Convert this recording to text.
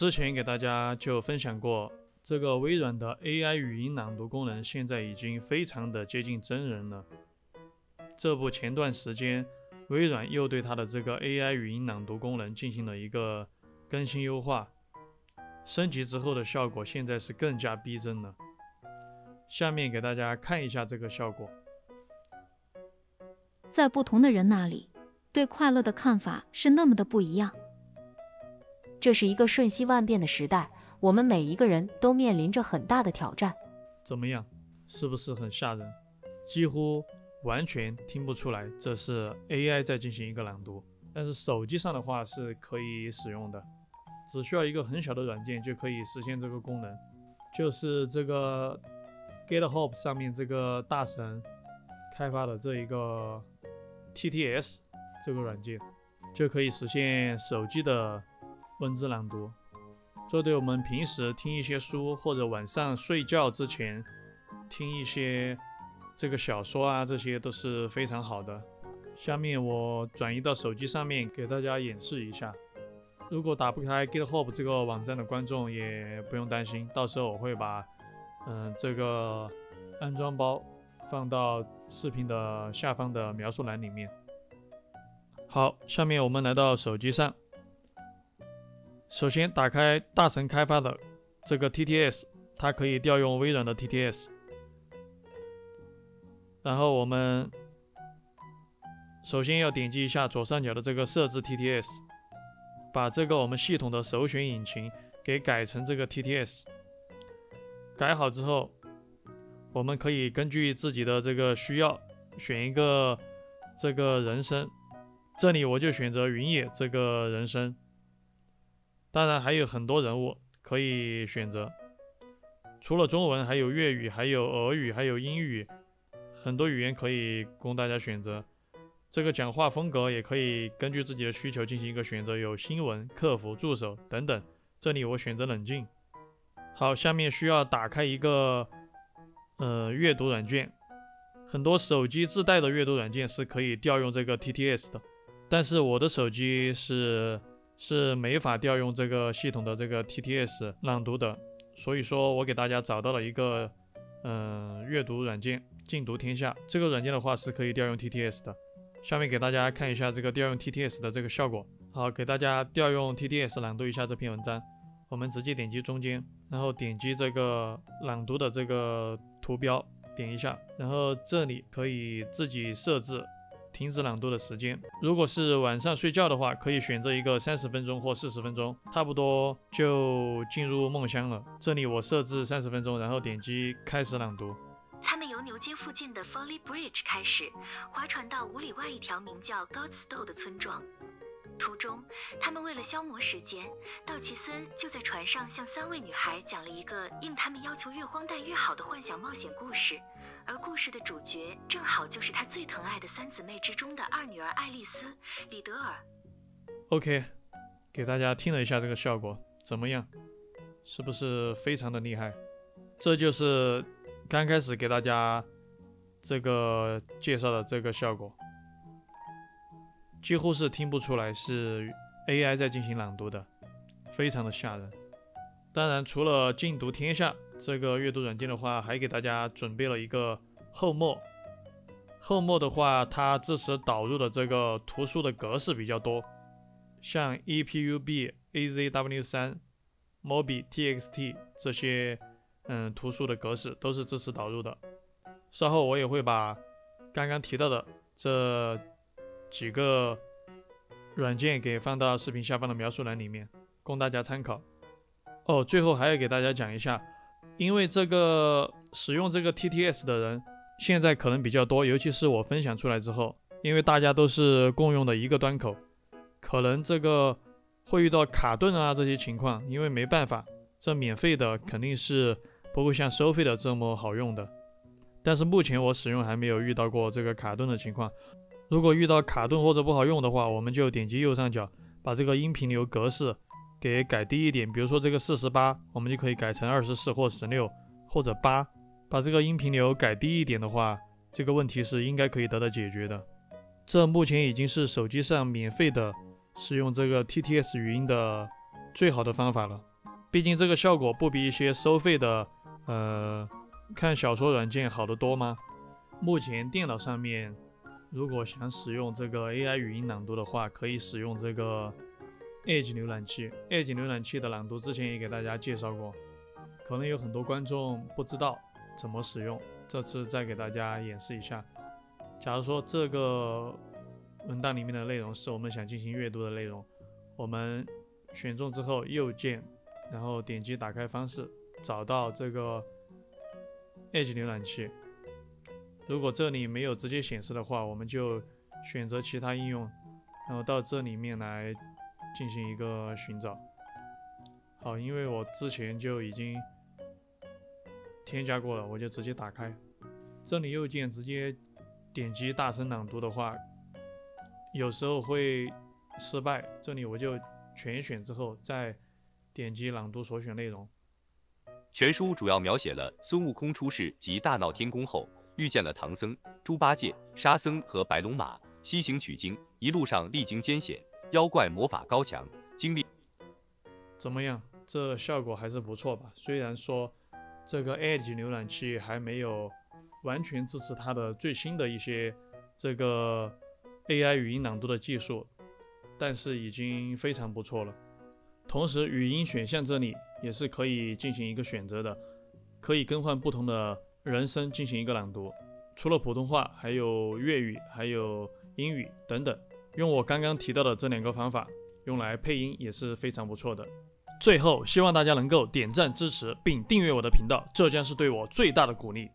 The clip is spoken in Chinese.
之前给大家就分享过，这个微软的 AI 语音朗读功能现在已经非常的接近真人了。这不，前段时间微软又对它的这个 AI 语音朗读功能进行了一个更新优化，升级之后的效果现在是更加逼真了。下面给大家看一下这个效果。在不同的人那里，对快乐的看法是那么的不一样。这是一个瞬息万变的时代，我们每一个人都面临着很大的挑战。怎么样，是不是很吓人？几乎完全听不出来这是 AI 在进行一个朗读，但是手机上的话是可以使用的，只需要一个很小的软件就可以实现这个功能，就是这个 GitHub 上面这个大神开发的这一个 TTS 这个软件，就可以实现手机的文字朗读。这对我们平时听一些书，或者晚上睡觉之前听一些这个小说啊，这些都是非常好的。下面我转移到手机上面给大家演示一下。如果打不开 GitHub 这个网站的观众也不用担心，到时候我会把这个安装包放到视频的下方的描述栏里面。好，下面我们来到手机上，首先打开大神开发的这个 TTS， 它可以调用微软的 TTS。然后我们首先要点击一下左上角的这个设置 TTS， 把这个我们系统的首选引擎给改成这个 TTS。 改好之后，我们可以根据自己的这个需要选一个这个人声，这里我就选择云野这个人声，当然还有很多人物可以选择，除了中文还有粤语，还有俄语，还有英语，很多语言可以供大家选择。这个讲话风格也可以根据自己的需求进行一个选择，有新闻、客服、助手等等，这里我选择冷静。好，下面需要打开一个阅读软件，很多手机自带的阅读软件是可以调用这个 TTS 的，但是我的手机是没法调用这个系统的这个 TTS 朗读的，所以说我给大家找到了一个阅读软件静读天下，这个软件的话是可以调用 TTS 的。下面给大家看一下这个调用 TTS 的这个效果。好，给大家调用 TTS 朗读一下这篇文章，我们直接点击中间，然后点击这个朗读的这个图标，点一下，然后这里可以自己设置停止朗读的时间。如果是晚上睡觉的话，可以选择一个30分钟或40分钟，差不多就进入梦乡了。这里我设置30分钟，然后点击开始朗读。他们由牛街附近的 Folly Bridge 开始，划船到5里外一条名叫 Godstow 的村庄。途中，他们为了消磨时间，道奇森就在船上向3位女孩讲了一个应他们要求越荒诞越好的幻想冒险故事，而故事的主角正好就是他最疼爱的3姊妹之中的2女儿爱丽丝、李德尔。OK， 给大家听了一下这个效果，怎么样？是不是非常的厉害？这就是刚开始给大家这个介绍的这个效果，几乎是听不出来是 AI 在进行朗读的，非常的吓人。当然，除了静读天下这个阅读软件的话，还给大家准备了一个后墨。后墨的话，它支持导入的这个图书的格式比较多，像 EPUB、AZW3、MOBI、TXT 这些图书的格式都是支持导入的。稍后我也会把刚刚提到的这几个软件给放到视频下方的描述栏里面，供大家参考。哦，最后还要给大家讲一下，因为这个使用这个 TTS 的人现在可能比较多，尤其是我分享出来之后，因为大家都是共用的一个端口，可能这个会遇到卡顿啊这些情况，因为没办法，这免费的肯定是不会像收费的这么好用的。但是目前我使用还没有遇到过这个卡顿的情况。如果遇到卡顿或者不好用的话，我们就点击右上角，把这个音频流格式给改低一点，比如说这个48，我们就可以改成24或16或者8，把这个音频流改低一点的话，这个问题是应该可以得到解决的。这目前已经是手机上免费的使用这个 TTS 语音的最好的方法了。毕竟这个效果不比一些收费的看小说软件好得多吗？目前电脑上面如果想使用这个 AI 语音朗读的话，可以使用这个 Edge 浏览器。Edge 浏览器的朗读之前也给大家介绍过，可能有很多观众不知道怎么使用，这次再给大家演示一下。假如说这个文档里面的内容是我们想进行阅读的内容，我们选中之后右键，然后点击打开方式，找到这个 Edge 浏览器。如果这里没有直接显示的话，我们就选择其他应用，然后到这里面来进行一个寻找。好，因为我之前就已经添加过了，我就直接打开。这里右键直接点击大声朗读的话，有时候会失败。这里我就全选之后，再点击朗读所选内容。全书主要描写了孙悟空出世及大闹天宫后，遇见了唐僧、猪八戒、沙僧和白龙马，西行取经，一路上历经艰险，妖怪魔法高强，经历。怎么样？这效果还是不错吧？虽然说这个 Edge 浏览器还没有完全支持它的最新的一些这个 AI 语音朗读的技术，但是已经非常不错了。同时，语音选项这里也是可以进行一个选择的，可以更换不同的人声进行一个朗读，除了普通话，还有粤语，还有英语等等。用我刚刚提到的这2个方法用来配音也是非常不错的。最后，希望大家能够点赞支持并订阅我的频道，这将是对我最大的鼓励。